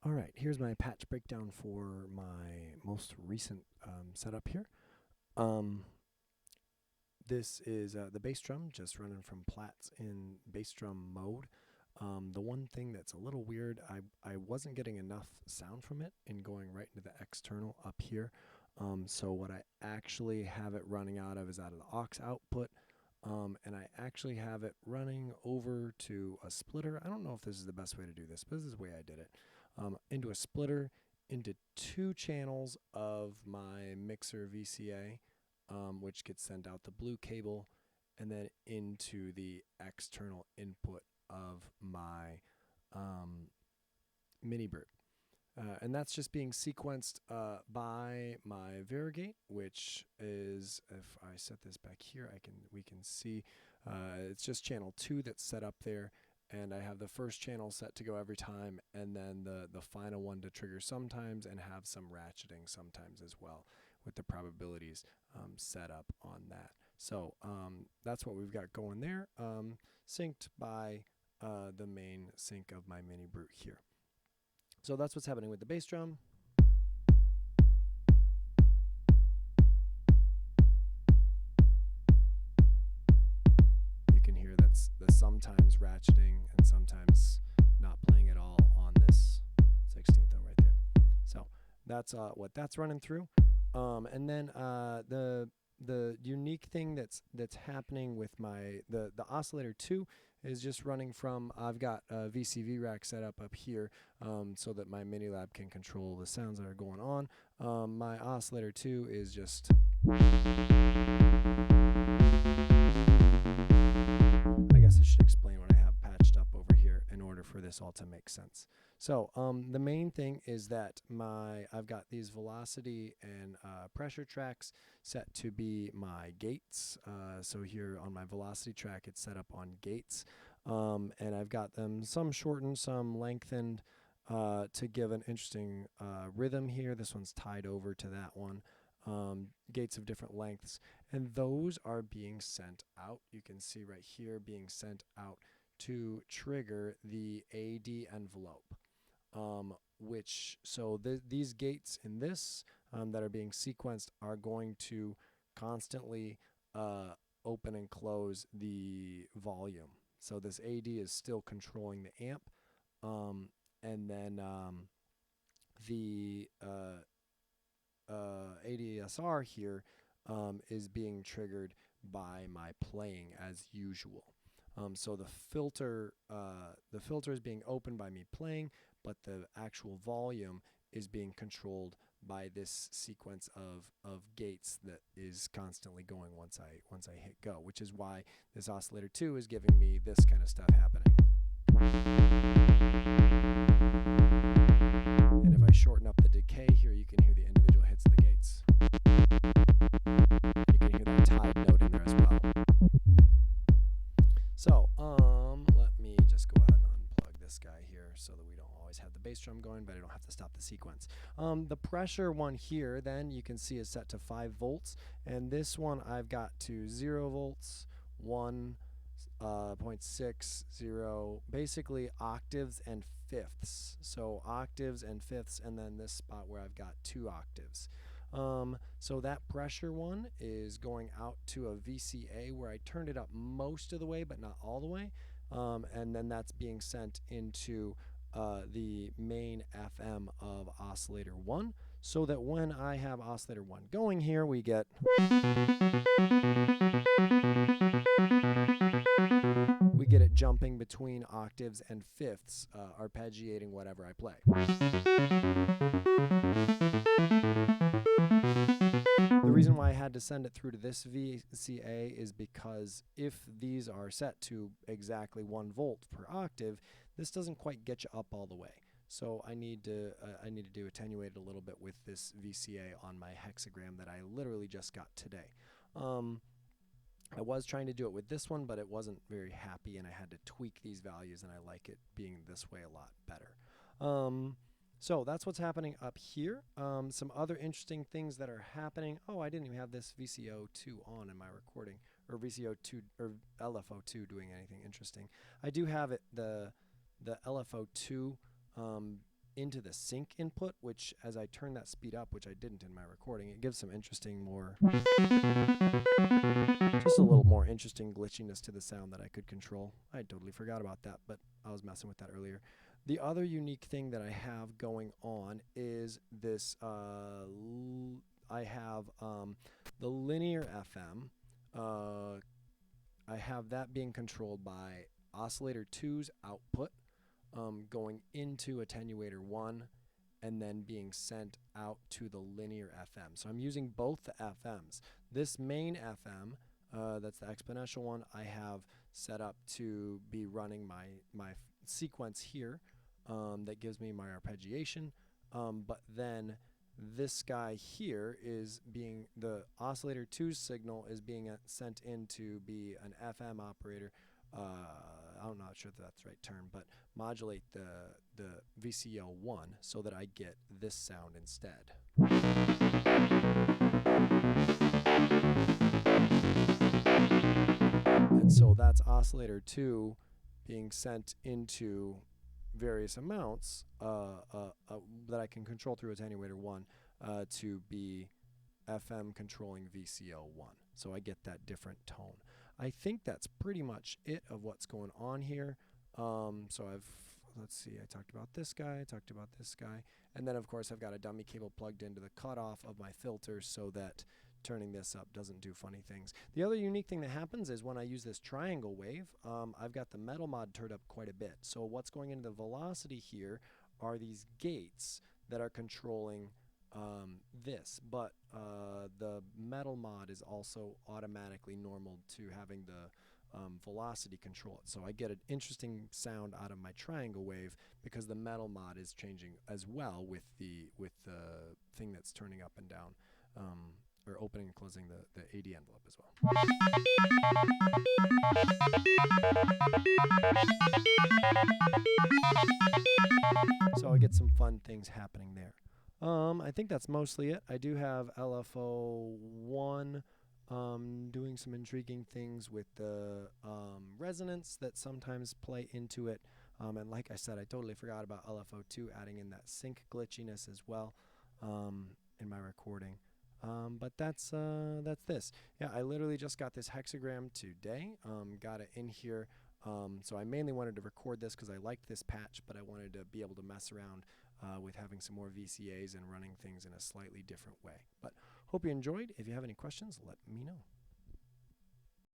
All right, here's my patch breakdown for my most recent setup here. Um, this is the bass drum, just running from Plaits in bass drum mode. The one thing that's a little weird, I wasn't getting enough sound from it in going right into the external up here. So what I actually have it running out of is out of the aux output. And I actually have it running over to a splitter. I don't know if this is the best way to do this, but this is the way I did it. Into a splitter, into two channels of my mixer VCA, which gets sent out the blue cable, and then into the external input of my Minibrute. And that's just being sequenced by my Varigate, which is, if I set this back here, we can see it's just channel 2 that's set up there, and I have the first channel set to go every time, and then the final one to trigger sometimes, and have some ratcheting sometimes as well, with the probabilities set up on that. So that's what we've got going there, synced by the main sync of my Minibrute here. So that's what's happening with the bass drum. You can hear that's the sometimes ratcheting and sometimes not playing at all on this 16th right there. So that's what that's running through. And then the unique thing that's happening with my the oscillator 2 is just running from, I've got a VCV rack set up here so that my Minilab can control the sounds that are going on. My oscillator 2 is just, I guess I should explain what I have patched up over here in order for this all to make sense. So the main thing is that I've got these velocity and pressure tracks set to be my gates. So here on my velocity track, it's set up on gates, and I've got them some shortened, some lengthened to give an interesting rhythm here. This one's tied over to that one. Gates of different lengths, and those are being sent out. You can see right here being sent out to trigger the AD envelope. These gates in this that are being sequenced are going to constantly open and close the volume. So this AD is still controlling the amp, and then the ADSR here is being triggered by my playing as usual. So the filter is being opened by me playing, but the actual volume is being controlled by this sequence of gates that is constantly going once I hit go, which is why this oscillator 2 is giving me this kind of stuff happening. And if I shorten up the decay here, you can hear the individual hits of the gates. You can hear that tied note in there as well. So let me just go ahead and unplug this guy here so that we don't always have the bass drum going, but I don't have to stop the sequence. The pressure one here, then you can see is set to 5 volts, and this one I've got to 0 volts, 1.60, basically octaves and fifths. So octaves and fifths, and then this spot where I've got 2 octaves. So that pressure one is going out to a VCA where I turned it up most of the way, but not all the way. And then that's being sent into the main FM of oscillator 1, so that when I have oscillator 1 going here, we get it jumping between octaves and fifths, arpeggiating whatever I play. The reason why I had to send it through to this VCA is because if these are set to exactly 1 volt per octave, this doesn't quite get you up all the way. So I need to do attenuate a little bit with this VCA on my hexagram that I literally just got today. I was trying to do it with this one, but it wasn't very happy, and I had to tweak these values, and I like it being this way a lot better. So that's what's happening up here. Some other interesting things that are happening. Oh, I didn't even have this VCO2 on in my recording, or VCO2 or LFO2 doing anything interesting. I do have it the LFO2 into the sync input, which as I turn that speed up, which I didn't in my recording, it gives some interesting more, just a little more interesting glitchiness to the sound that I could control. I totally forgot about that, but I was messing with that earlier. The other unique thing that I have going on is this, I have the linear FM. I have that being controlled by oscillator 2's output going into attenuator 1 and then being sent out to the linear FM. So I'm using both the FMs. This main FM, that's the exponential one, I have set up to be running my sequence here that gives me my arpeggiation, but then this guy here is being, the oscillator 2 signal is being sent in to be an FM operator. I'm not sure if that's the right term, but modulate the VCO1 so that I get this sound instead. And so that's oscillator 2 being sent into various amounts that I can control through attenuator 1 to be FM controlling VCO1. So I get that different tone. I think that's pretty much it of what's going on here. So let's see, I talked about this guy, I talked about this guy, and then of course I've got a dummy cable plugged into the cutoff of my filter so that turning this up doesn't do funny things. The other unique thing that happens is when I use this triangle wave, I've got the metal mod turned up quite a bit. So what's going into the velocity here are these gates that are controlling this, but the metal mod is also automatically normal to having the velocity control it. So I get an interesting sound out of my triangle wave because the metal mod is changing as well with the thing that's turning up and down, or opening and closing the AD envelope as well. So I get some fun things happening there. I think that's mostly it. I do have LFO1 doing some intriguing things with the resonance that sometimes play into it. And like I said, I totally forgot about LFO2 adding in that sync glitchiness as well in my recording. But that's this. Yeah, I literally just got this hexagram today. Got it in here. So I mainly wanted to record this because I liked this patch, but I wanted to be able to mess around with having some more VCAs and running things in a slightly different way. But hope you enjoyed. If you have any questions, let me know.